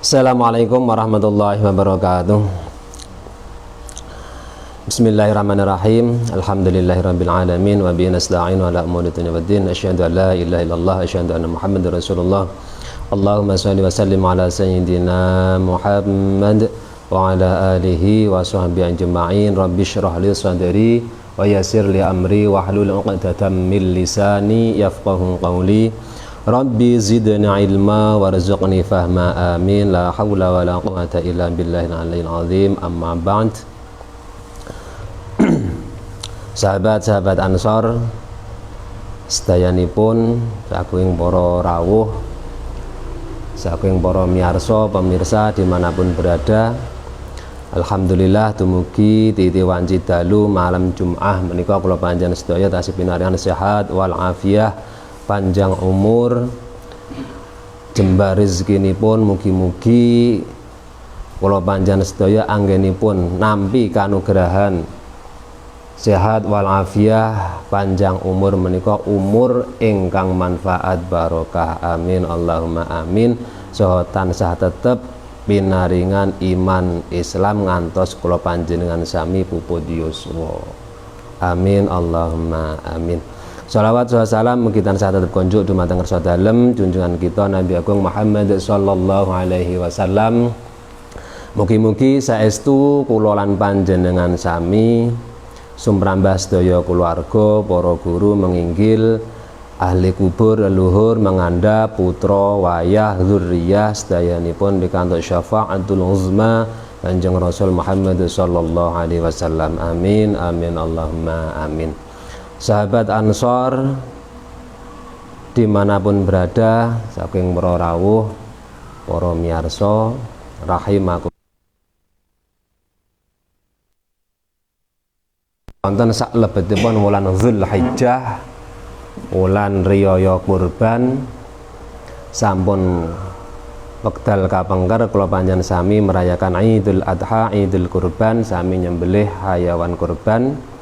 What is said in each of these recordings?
Assalamualaikum warahmatullahi wabarakatuh. Bismillahirrahmanirrahim. Alhamdulillahirabbil alamin wa bihi nasta'in ala umuri dunya waddin. Asyhadu an la ilaha illallah, asyhadu anna Muhammadar Rasulullah. Allahumma shalli wa sallim ala sayyidina Muhammad wa ala alihi wa sahbihi ajma'in. Rabbi shrah li sadri wa yassir li amri wa hlul 'uqdatam min lisani yafqahu qawli. Rabbi zidni ilma warzuqni fahma, amin. La hawla wa la quwwata illa billahil aliyyil azim. Amma ba'd. Sahabat-sahabat Ansor sedayanipun, saking para rawuh, saking para miyarsa pemirsa dimanapun berada, alhamdulillah dumugi titi wanci dalu malam Jum'ah menika kula panjenengan sedaya tasih pinarihan sehat wal afiyah, panjang umur, jembar rezekinipun, mugi-mugi kula panjenengan sedaya anggenipun nampi kanugrahan sehat wal afiyah, panjang umur menika umur ingkang manfaat barokah, amin Allahumma amin. Saha tansah tetep pinaringan iman Islam ngantos kula panjenengan sami puput yuswa, amin Allahumma amin. Shalawat wa salam mugi tansah tetep konjuk dumateng ngarsa dalem junjungan kita Nabi Agung Muhammad sallallahu alaihi wasallam. Mugi-mugi saestu kula lan panjenengan sami sumrambah sedaya keluarga, para guru menginggil, ahli kubur leluhur mengandhap, putra wayah dzurriyyah sedayanipun pikantuk syafaatul uzma Kanjeng Rasul Muhammad sallallahu alaihi wasallam, amin amin Allahumma amin. Sahabat Ansor dimanapun berada, saking para rawuh, para miyarsa rahimakum, wonten saklebetipun wulan Dzulhijjah, wulan riyaya kurban, sampun wekdal kapengker kula panjenengan sami merayakan Idul Adha, Idul Kurban, sami nyembelih hayawan kurban.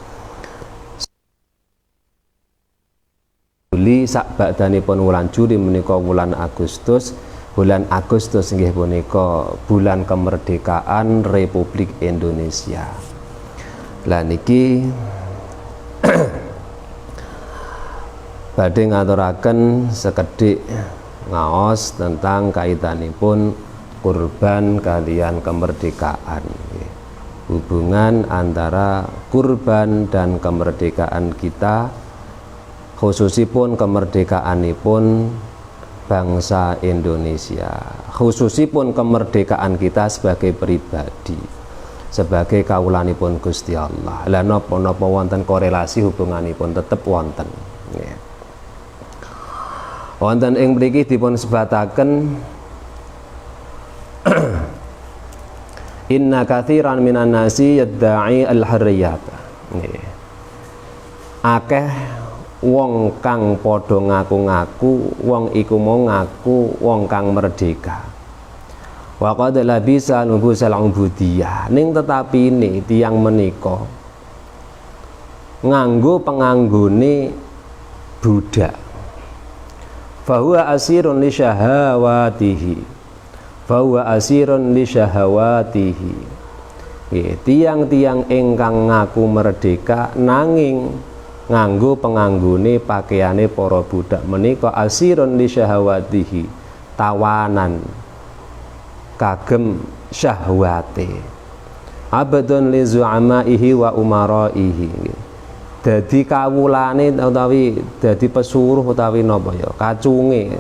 Juli sakbadanipun wulan Juli menika wulan Agustus. Bulan Agustus nggih punika bulan kemerdekaan Republik Indonesia. Lah niki badhe ngaturaken sekedhik ngaos tentang kaitanipun kurban kalian kemerdekaan. Hubungan antara kurban dan kemerdekaan kita, khususipun kemerdekaanipun bangsa Indonesia, khususipun kemerdekaan kita sebagai pribadi, sebagai kawulanipun Gusti Allah. Lah napa-napa wonten korelasi hubunganipun tetep wonten. Wonten ing mriki dipun sebataken inna katsiran minan nasi yadda'i al-harriyat. Akeh wong kang padha ngaku-ngaku wong iku mau ngaku wong kang merdeka. Wa qad labisa nubusal ubudiyah, ning tetapi ini tiyang menika nganggo penganggone budak. Fahuwa asirun li syahawatihi, fahuwa asirun li syahawatihi. Tiang-tiang ingkang ngaku merdeka nanging nganggo penganggone pakaiane para budak menika asirun li syahawatihi, tawanan kagem syahwate, abadun li zu'amaihi wa umaraihi, dadi kawulane utawi dadi pesuruh utawi napa ya kacunge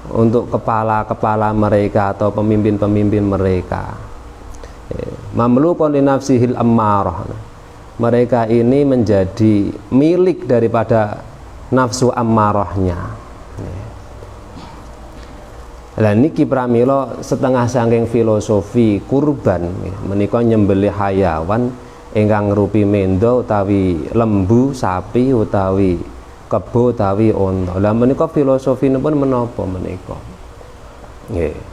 untuk kepala-kepala mereka atau pemimpin-pemimpin mereka. Mamlukun li nafsihil ammarah, mereka ini menjadi milik daripada nafsu ammarahnya. Lah niki pramila setengah saking filosofi kurban menika nyembelih hayawan ingkang ngrupi menda utawi lembu, sapi utawi kebo utawi unta. Lah menika filosofinipun menapa menika? Nggih.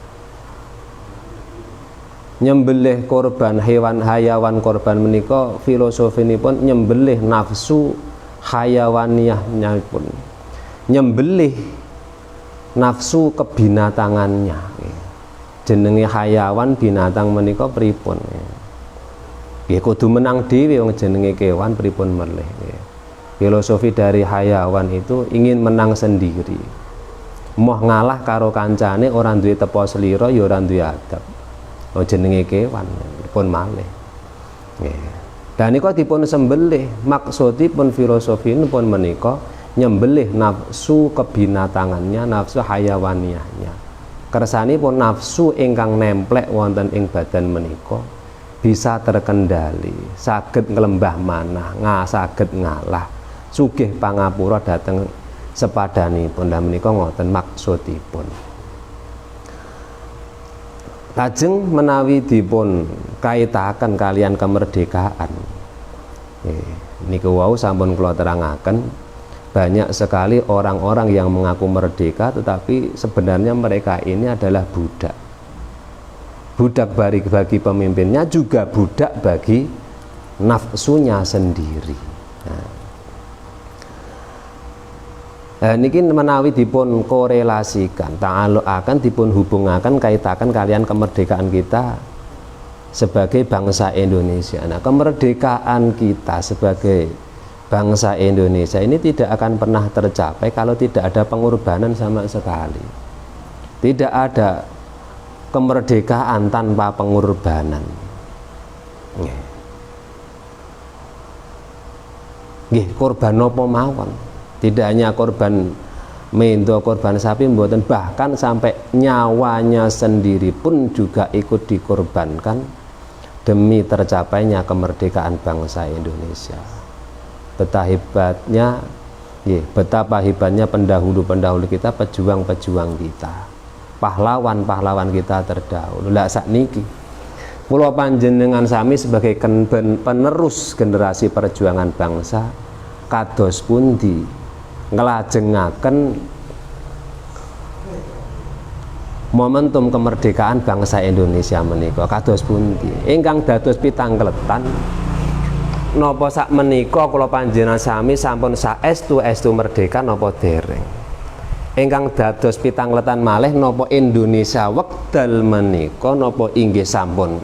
Nyembelih korban hayawan korban menika filosofinipun nyembelih nafsu hayawaniyahnyapun, nyembelih nafsu kebinatangannya. jenenge hayawan binatang menika pripun. Nggih kudu menang dhewe wong jenenge kewan pripun melih. Filosofi dari hayawan itu ingin menang sendiri. Moh ngalah karo kancane ora duwe tepa selira ya ora duwe adab. Oh jenenge kewan pun malih. Nggih. Dan niku dipun sembelih, maksudipun filosofi pun menika nyembelih nafsu kebinatangannya, nafsu hayawaniyahnya. Kersanipun nafsu ingkang nemplek wonten ing badan menika bisa terkendali, saged nglembah manah, saged ngalah, sugih pangapura dhateng sepadanipun. Lah menika ngoten maksudipun. Lajeng menawi dipun kaitaken kalian kemerdekaan, niku wau sampun kula terangaken, banyak sekali orang-orang yang mengaku merdeka tetapi sebenarnya mereka ini adalah budak. Budak bagi pemimpinnya, juga budak bagi nafsunya sendiri. Nah, niki menawi dipun korelasikan, ta'alukaken, dipun hubungaken, kaitaken kalian kemerdekaan kita sebagai bangsa Indonesia. Nah, kemerdekaan kita sebagai bangsa Indonesia ini tidak akan pernah tercapai kalau tidak ada pengorbanan sama sekali. Tidak ada kemerdekaan tanpa pengorbanan. Nggih, korban napa mawon. Tidak hanya korban mendo, korban sapi mboten, bahkan sampai nyawanya sendiri pun juga ikut dikorbankan demi tercapainya kemerdekaan bangsa Indonesia. Betapa hebatnya pendahulu-pendahulu kita, pejuang-pejuang kita, pahlawan-pahlawan kita terdahulu. Lah sakniki kula panjenengan sami sebagai penerus generasi perjuangan bangsa kados pundi ngelajengaken momentum kemerdekaan bangsa Indonesia menika kados pundi ingkang dados pitangkletan napa sak menika kula panjenengan sami sampun saestu merdeka napa dereng. Ingkang dados pitangkletan malih napa Indonesia wekdal menika napa inggih sampun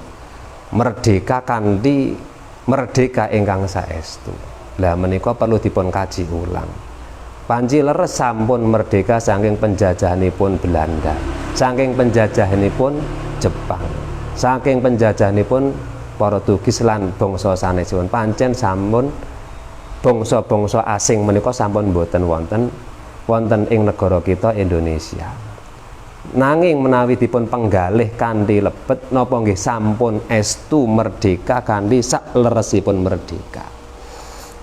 merdeka kanthi merdeka ingkang saestu. Lah menika perlu dipun kaji ulang. Panji leres sampun merdeka saking penjajahanipun Belanda, saking penjajahanipun Jepang, saking penjajahanipun Portugis lan bangsa sanesipun. Pancen sampun bangsa-bangsa asing menika sampun boten wonten ing negara kita Indonesia. Nanging menawi dipun penggalih kanthi lebet napa nggih sampun estu merdeka kanthi sakleresipun merdeka.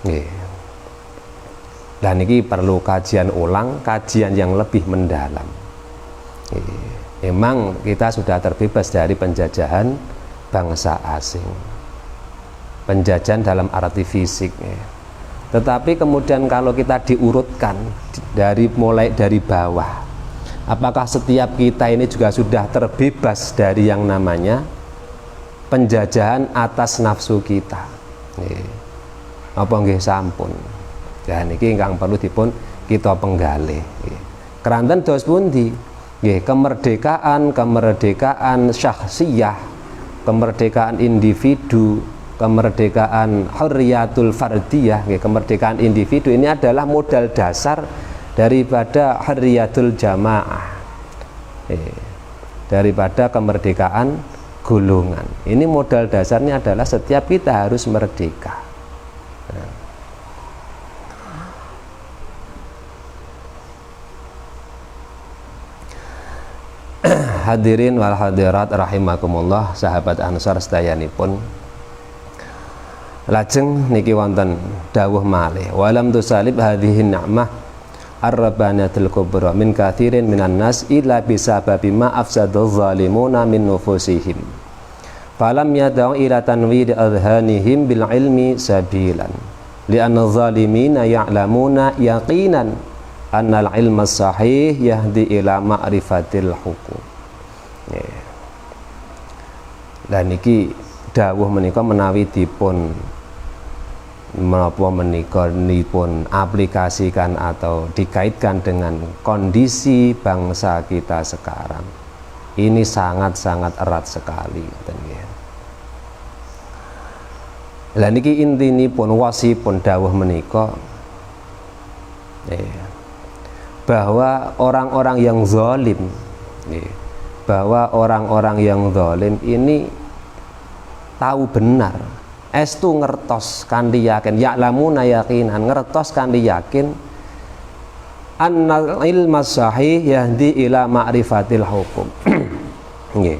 Nggih. Dan ini perlu kajian ulang, kajian yang lebih mendalam. Memang kita sudah terbebas dari penjajahan bangsa asing, penjajahan dalam arti fisik. Tetapi kemudian kalau kita diurutkan mulai dari bawah, apakah setiap kita ini juga sudah terbebas dari yang namanya penjajahan atas nafsu kita? Apa nggih sampun? Dan ini ingkang perlu dipun kita penggalih. Keranten dos pundi? Kemerdekaan syahsiyah, kemerdekaan individu, kemerdekaan hurriyatul fardiyah, kemerdekaan individu ini adalah modal dasar daripada hurriyatul jamaah, daripada kemerdekaan golongan. Ini modal dasarnya adalah setiap kita harus merdeka. Hadirin wal hadirat rahimakumullah, sahabat Ansor sedayanipun. Lajeng niki wonten dawuh malih, walam tusalib hadhihi ni'mah ar-rabbaniyatul kubra min katsirin minan nas illa bisababi ma afsadadz zalimuna min nufusihim. Falam yad'u ila tanwid adhanihim bil ilmi sabilan. Li'anna zalimina ya'lamuna yaqinan annal ilma sahih yahdi ila ma'rifatil hukum. Dan niki dawuh menika menawi dipun menapa menika dipun aplikasikan atau dikaitkan dengan kondisi bangsa kita sekarang, ini sangat-sangat erat sekali. Lah niki intinipun wasipun dawuh menika bahwa orang-orang yang zalim, bahwa orang-orang yang zalim ini tahu benar, estu ngertos kanthi yakin, ya'lamuna yaqinan, ngertos kanthi yakin annal ilma sahih yahdi ila ma'rifatil hukum. Nggih.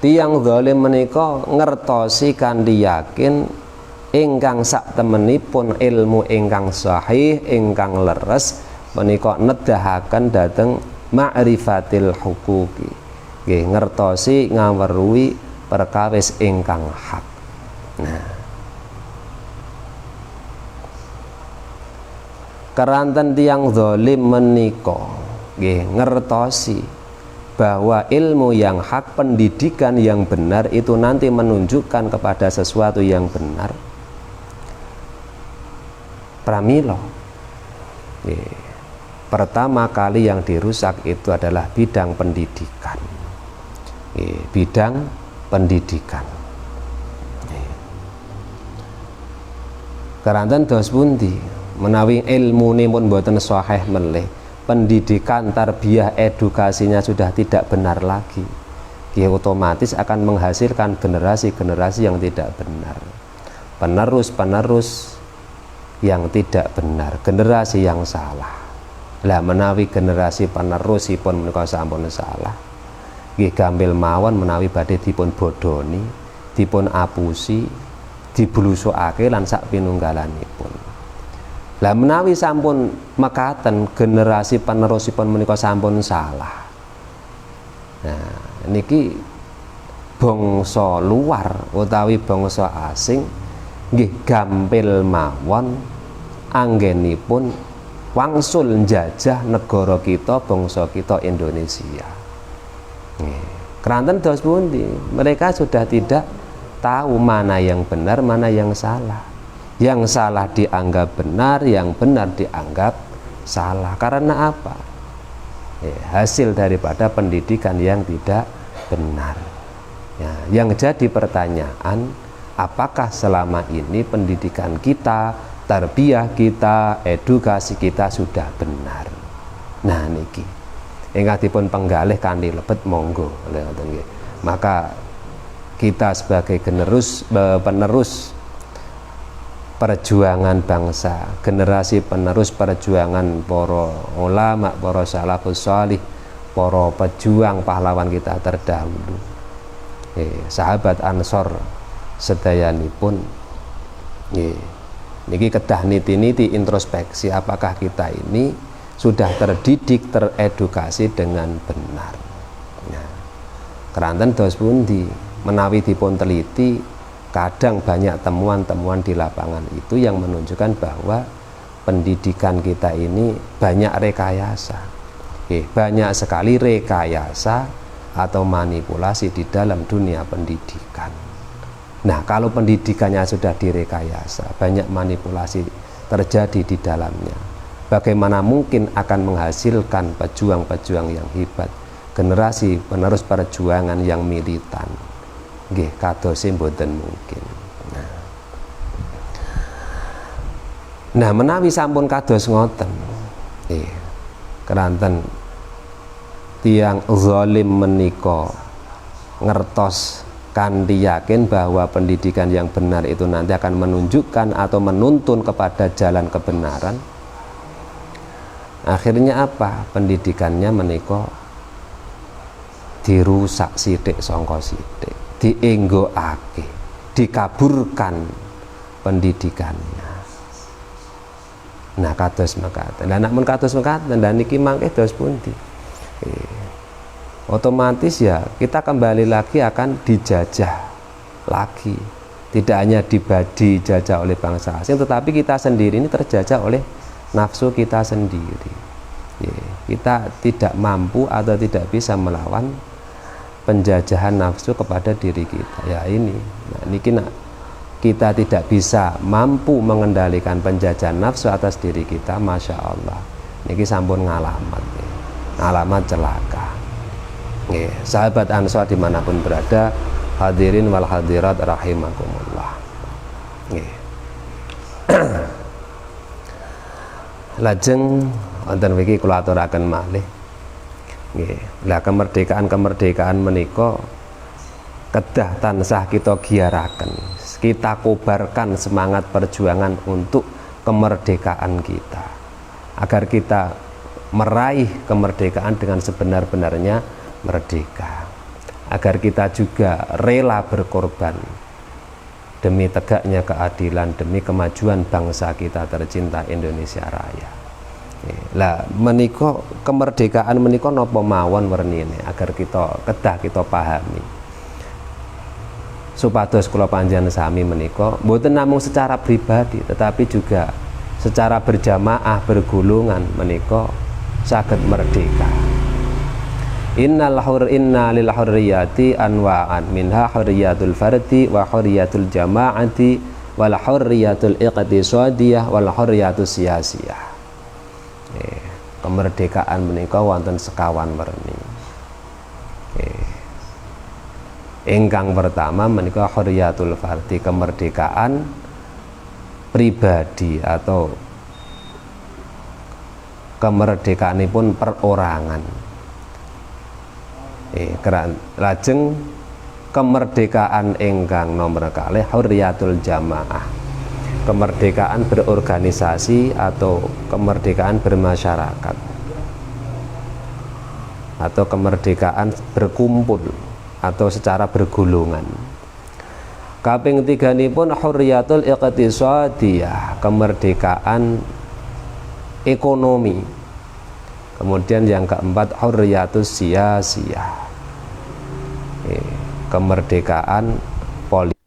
Tiyang zalim menika ngertosi kanthi yakin ingkang sak temenipun ilmu ingkang sahih ingkang leres menika nedahaken dhateng ma'rifatil huquqi. Nggih, ngertosi ngaweruhi perkawis ingkang hak. Nah, keranten tiyang zalim menika nggih ngertosi bahwa ilmu yang hak, pendidikan yang benar itu nanti menunjukkan kepada sesuatu yang benar. Pramila pertama kali yang dirusak itu adalah bidang pendidikan. Bidang pendidikan. Keranten dos pundi menawi ilmune pun mboten sahih melih, pendidikan tarbiyah edukasinya sudah tidak benar lagi, otomatis akan menghasilkan generasi-generasi yang tidak benar, penerus-penerus yang tidak benar, generasi yang salah. Lah menawi generasi penerusipun menika sampun salah, nggih gampil mawon menawi badhe dipun bodoni, dipun apusi, diblusukake lan sak pinunggalanipun. Lah menawi sampun mekaten generasi penerusipun menika sampun salah. Nah, niki bangsa luar utawi bangsa asing nggih gampil mawon anggenipun wangsul njajah negara kita, bangsa kita Indonesia. Keranten dos pundi mereka sudah tidak tahu mana yang benar, mana yang salah. Yang salah dianggap benar, yang benar dianggap salah. Karena apa? Hasil daripada pendidikan yang tidak benar. Yang jadi pertanyaan, apakah selama ini pendidikan kita, tarbiyah kita, edukasi kita sudah benar? Nah niki ingkang dipun penggalih kanthi lebet monggo. Maka kita sebagai penerus perjuangan bangsa, generasi penerus perjuangan para ulama, para salafus shalih, para pejuang pahlawan kita terdahulu, sahabat Ansor sedayanipun, niki kedah niti-niti introspeksi apakah kita ini sudah terdidik, teredukasi dengan benar. Nah, keranten dos pundi menawi dipun teliti, kadang banyak temuan-temuan di lapangan itu yang menunjukkan bahwa pendidikan kita ini banyak rekayasa, banyak sekali rekayasa atau manipulasi di dalam dunia pendidikan. Nah, kalau pendidikannya sudah direkayasa, banyak manipulasi terjadi di dalamnya, bagaimana mungkin akan menghasilkan pejuang-pejuang yang hebat, generasi penerus perjuangan yang militan? Nggih, kadose mboten mungkin. Nah, menawi sampun kados ngoten, keranten tiyang zalim menika ngertos kanthi yakin bahwa pendidikan yang benar itu nanti akan menunjukkan atau menuntun kepada jalan kebenaran. Akhirnya apa? Pendidikannya menika dirusak sithik sangka sithik, dienggoake, dikaburkan pendidikannya. Nah, kados mekaten. Lah nek men kados mekaten, lah niki mangke dos pundi? Otomatis ya kita kembali lagi akan dijajah lagi. Tidak hanya dijajah oleh bangsa asing, tetapi kita sendiri ini terjajah oleh nafsu kita sendiri. Kita tidak mampu atau tidak bisa melawan penjajahan nafsu kepada diri kita. Ya ini, nah niki kita tidak bisa mampu mengendalikan penjajahan nafsu atas diri kita, masya Allah, niki sampun ngalamat celaka. Nggih, sahabat Ansor dimanapun berada, hadirin wal hadirat rahimakumullah. Nggih. Lajeng wonten mriki kula aturaken malih. Nggih. Lah kemerdekaan menika kedah tansah kita giaraken, kita kobarkan semangat perjuangan untuk kemerdekaan kita, agar kita meraih kemerdekaan dengan sebenar-benarnya merdeka, agar kita juga rela berkorban demi tegaknya keadilan, demi kemajuan bangsa kita tercinta Indonesia Raya. Lah menika kemerdekaan menika napa mawon wernine, agar kita kedah kita pahami. Supados kula panjenengan sami menika mboten namung secara pribadi tetapi juga secara berjamaah bergulungan menika saged merdeka. Inna lil hurriyati anwa'an minha hurriyatul fardi wa hurriyatul jama'ati wal hurriyatul iqtisadiyah wal hurriyatus siyasiyah. Kemerdekaan menika wonten sekawan werni. Ingkang pertama menika hurriyatul fardi, kemerdekaan pribadi atau kemerdekaanipun perorangan. Lajeng kemerdekaan ingkang nomor kalih hurriyatul jamaah, kemerdekaan berorganisasi atau kemerdekaan bermasyarakat atau kemerdekaan berkumpul atau secara bergulungan. Kaping tiganipun hurriyatul iqtisadiyah, kemerdekaan ekonomi. Kemudian yang keempat hurriyatus siyasiyah, kemerdekaan politik.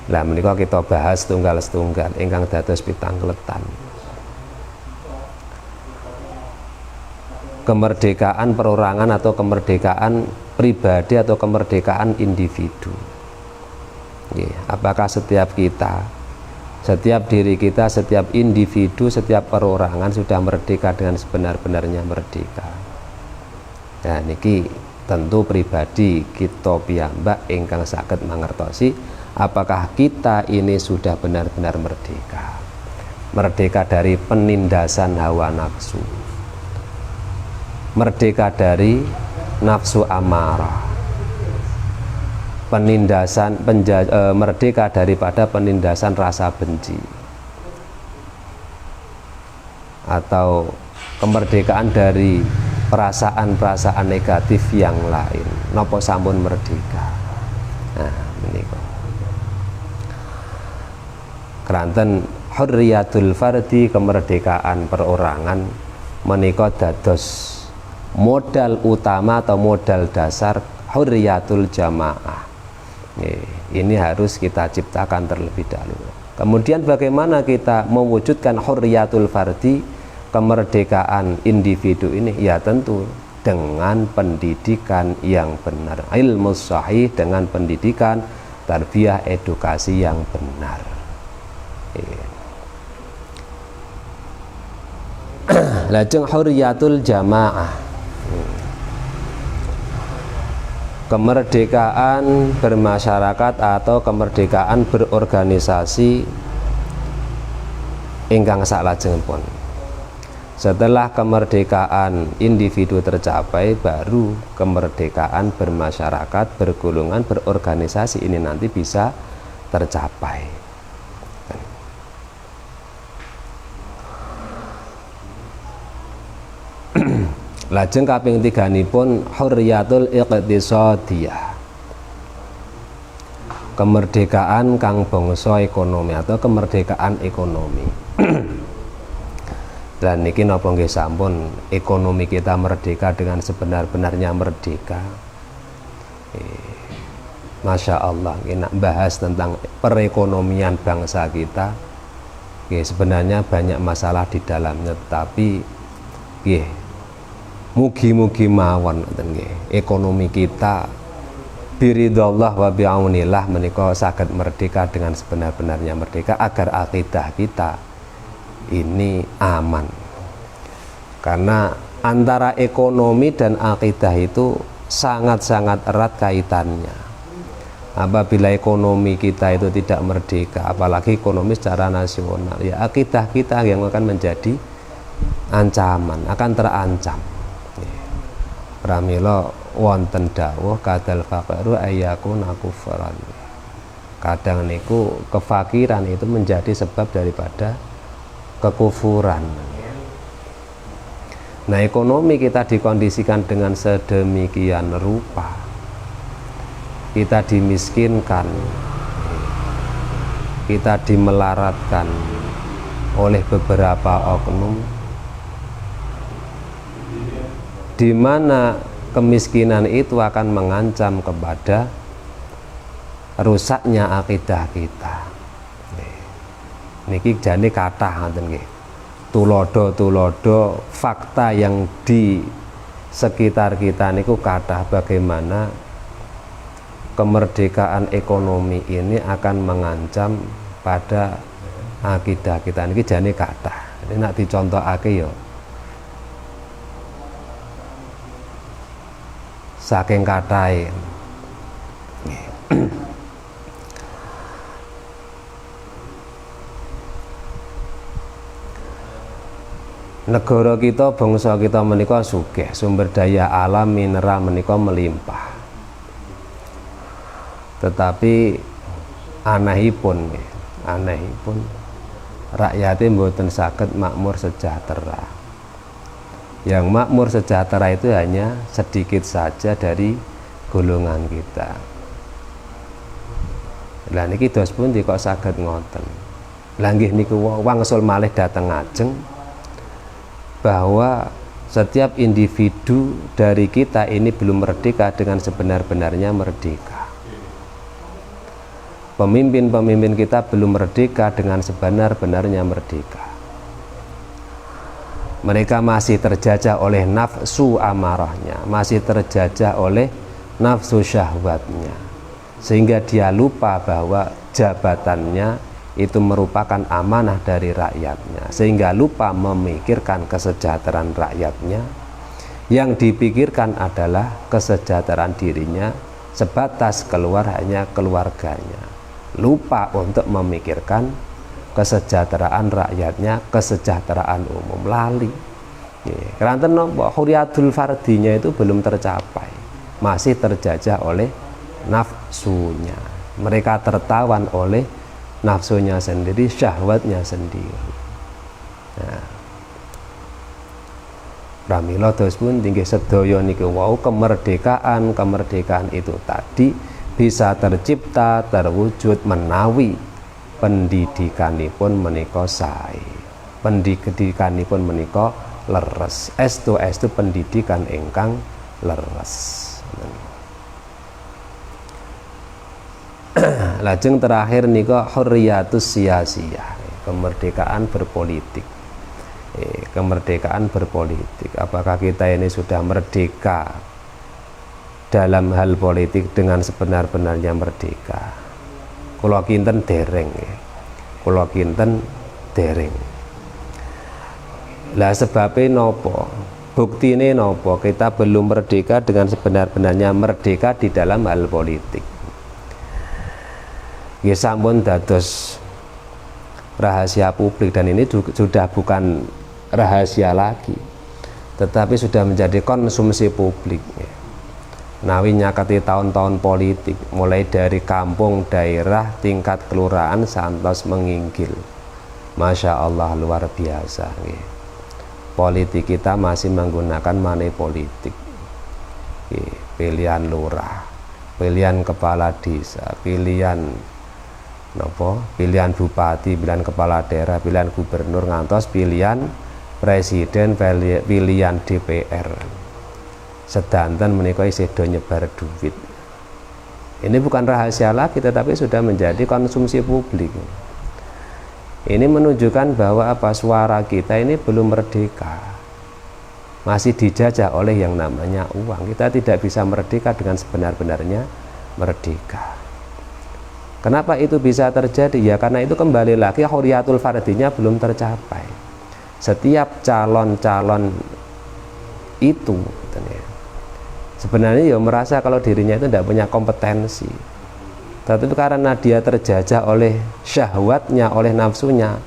Lah menika kita bahas tunggal-tunggal ingkang dados pitangkletan. Kemerdekaan perorangan atau kemerdekaan pribadi atau kemerdekaan individu. Apakah setiap kita, setiap diri kita, setiap individu, setiap perorangan sudah merdeka dengan sebenar-benarnya merdeka? Nah niki tentu pribadi kita piyambak ingkang saged mangertosi apakah kita ini sudah benar-benar merdeka. Merdeka dari penindasan hawa nafsu, merdeka dari nafsu amarah, merdeka daripada penindasan rasa benci, atau kemerdekaan dari perasaan-perasaan negatif yang lain. Napa sampun merdeka? Nah menika keranten hurriyatul fardi, kemerdekaan perorangan menika dados modal utama atau modal dasar hurriyatul jamaah. Ini harus kita ciptakan terlebih dahulu. Kemudian bagaimana kita mewujudkan hurriyatul fardi, kemerdekaan individu ini? Ya tentu dengan pendidikan yang benar, ilmu sahih, dengan pendidikan tarbiyah edukasi yang benar. Lajeng hurriyatul jamaah, kemerdekaan bermasyarakat atau kemerdekaan berorganisasi ingkang salajengipun. Setelah kemerdekaan individu tercapai, baru kemerdekaan bermasyarakat, bergolongan, berorganisasi ini nanti bisa tercapai. Lajeng kaping tiganipun hurriyatul iqtisadiyah, kemerdekaan kang bangsa ekonomi atau kemerdekaan ekonomi. Dan niki napa nggih sampun ekonomi kita merdeka dengan sebenar-benarnya merdeka. Masya Allah, kita bahas tentang perekonomian bangsa kita. Sebenarnya banyak masalah di dalamnya, tetapi mugi-mugi mawon ekonomi kita biridallah wa bi'aunillah menika saged merdeka dengan sebenar-benarnya merdeka, agar akidah kita ini aman. Karena antara ekonomi dan akidah itu sangat-sangat erat kaitannya. Apabila ekonomi kita itu tidak merdeka, apalagi ekonomi secara nasional, ya akidah kita yang akan menjadi ancaman, akan terancam. Pramila wonten dawuh kadal faqiru ayyakuna kufran. Kadang niku kefakiran itu menjadi sebab daripada kekufuran. Nah, ekonomi kita dikondisikan dengan sedemikian rupa, kita dimiskinkan, kita dimelaratkan oleh beberapa oknum, di mana kemiskinan itu akan mengancam kepada rusaknya akidah kita. Niki jane kathah ngoten nggih. Tulodo fakta yang di sekitar kita niku kathah bagaimana kemerdekaan ekonomi ini akan mengancam pada akidah kita. Niki jane kathah. Ini nak dicontohake ya. Saking kathahe. Negara kita, bangsa kita menika sugih, sumber daya alam mineral menika melimpah. Tetapi anehipun rakyatnya mboten saged makmur sejahtera. Yang makmur sejahtera itu hanya sedikit saja dari golongan kita. Lah niki dos pundi kok saged ngoten. Lah nggih niku wangsul malih dateng ajeng bahwa setiap individu dari kita ini belum merdeka dengan sebenar-benarnya merdeka. Pemimpin-pemimpin kita belum merdeka dengan sebenar-benarnya merdeka. Mereka masih terjajah oleh nafsu amarahnya, masih terjajah oleh nafsu syahwatnya, sehingga dia lupa bahwa jabatannya itu merupakan amanah dari rakyatnya, sehingga lupa memikirkan kesejahteraan rakyatnya. Yang dipikirkan adalah kesejahteraan dirinya, sebatas keluar hanya keluarganya, lupa untuk memikirkan kesejahteraan rakyatnya, kesejahteraan umum, lali. Karena huriyatul fardinya itu belum tercapai, masih terjajah oleh nafsunya. Mereka tertawan oleh nafsunya sendiri, syahwatnya sendiri. Nah, pramila dos pun tinggi sedaya niku wau kemerdekaan itu tadi bisa tercipta, terwujud menawi pendidikanipun menika sae, pendidikanipun menika leres, estu pendidikan ingkang leres. Lajeng terakhir nika hurriyatus siyasiyah, kemerdekaan berpolitik. Kemerdekaan berpolitik. Apakah kita ini sudah merdeka dalam hal politik dengan sebenar-benarnya merdeka? Kula kinten dereng, kula kinten dereng. Lah sebabnya nopo? Buktine nopo? Kita belum merdeka dengan sebenar-benarnya merdeka di dalam hal politik. Ya sampun dados rahasia publik, dan ini sudah bukan rahasia lagi, tetapi sudah menjadi konsumsi publik. Nawi nyakati tahun-tahun politik, mulai dari kampung, daerah, tingkat kelurahan, santos menginggil. Masya Allah, luar biasa. Politik kita masih menggunakan money politik. Pilihan lurah, pilihan kepala desa, pilihan pilihan bupati, pilihan kepala daerah, pilihan gubernur, ngantos pilihan presiden, pilihan DPR. Sedanten menika isih do nyebar duit. Ini bukan rahasia lagi, tetapi sudah menjadi konsumsi publik. Ini menunjukkan bahwa suara kita ini belum merdeka, masih dijajah oleh yang namanya uang. Kita tidak bisa merdeka dengan sebenar-benarnya merdeka. Kenapa itu bisa terjadi? Ya karena itu kembali lagi huriyatul fardinya belum tercapai. setiap calon-calon itu sebenarnya ya merasa kalau dirinya itu tidak punya kompetensi, tetapi karena dia terjajah oleh syahwatnya, oleh nafsunya,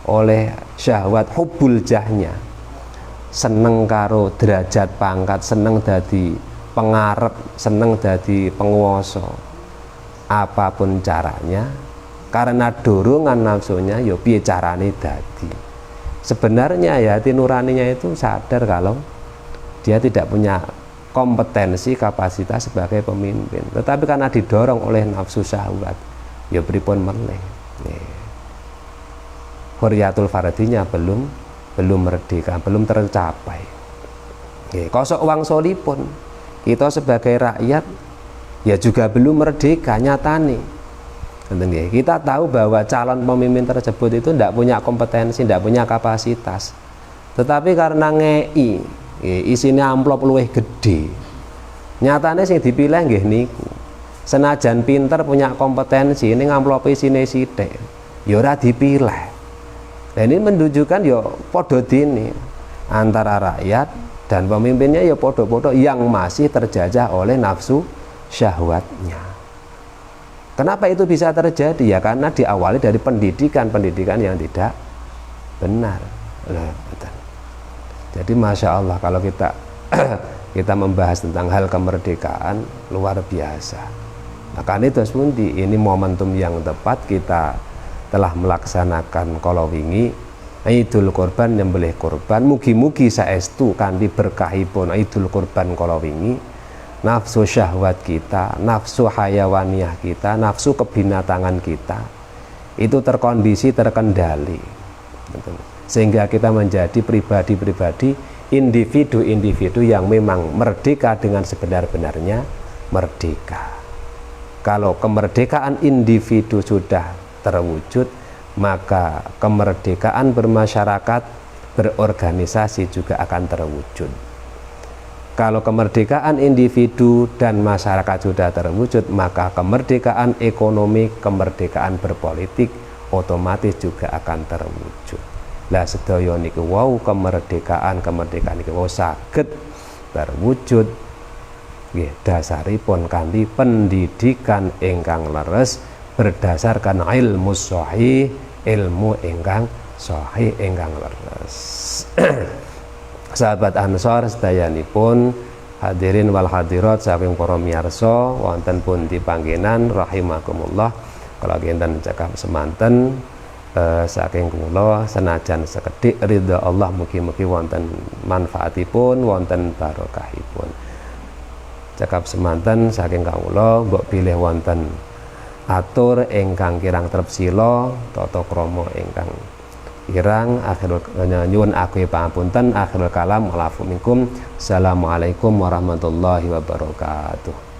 oleh syahwat hubbul jahnya, seneng karo derajat pangkat, seneng dadi pengarep, seneng dadi penguasa, apapun caranya, karena dorongan nafsunya ya piye carane dadi. Sebenarnya ya hati nuraninya itu sadar kalau dia tidak punya kompetensi, kapasitas sebagai pemimpin, tetapi karena didorong oleh nafsu syahwat ya pripun meneh, hurriyatul fardinya belum merdeka, belum tercapai. Kosok wangsulipun kita sebagai rakyat ya juga belum merdeka nyatane. Kita tahu bahwa calon pemimpin tersebut itu tidak punya kompetensi, tidak punya kapasitas, tetapi karena ngei isinya amplop luwih gede, nyatane sing dipilih nggih niku senajan pinter punya kompetensi, ini amplop isine sithik ya ora dipilih. Dan ini menunjukkan ya podo dini antara rakyat dan pemimpinnya ya podo-podo yang masih terjajah oleh nafsu syahwatnya. Kenapa itu bisa terjadi? Ya karena diawali dari pendidikan yang tidak benar. Jadi Masya Allah kalau kita kita membahas tentang hal kemerdekaan luar biasa. Maka ini momentum yang tepat kita telah melaksanakan kala wingi Idul Kurban, nyembelih kurban. Mugi-mugi saestu kanthi berkahipun Idul Kurban kala wingi, nafsu syahwat kita, nafsu hayawaniyah kita, nafsu kebinatangan kita itu terkondisi, terkendali, sehingga kita menjadi pribadi-pribadi, individu-individu yang memang merdeka dengan sebenar-benarnya merdeka. Kalau kemerdekaan individu sudah terwujud, maka kemerdekaan bermasyarakat, berorganisasi juga akan terwujud. Kalau kemerdekaan individu dan masyarakat sudah terwujud, maka kemerdekaan ekonomi, kemerdekaan berpolitik otomatis juga akan terwujud. Lah sedaya niku wau kemerdekaan niku wau saged terwujud nggih dasaripun kanthi pendidikan ingkang leres berdasarkan ilmu sahih, ilmu ingkang sahih ingkang leres. Sahabat Ansor sedayanipun, hadirin wal hadirat saking para miyarsa wonten pundi panggenan rahimakumullah, kala kinten cekap semanten saking kula senajan sekedhik ridha Allah, mugi-mugi wonten manfaatipun, wonten barokahipun. Cekap semanten saking kawula mbok bilih wonten atur ingkang kirang trepsila, tata krama ingkang kirang akhirul nyuwun aku pangapunten, akhirul kalam walafu minkum. Assalamualaikum warahmatullahi wabarakatuh.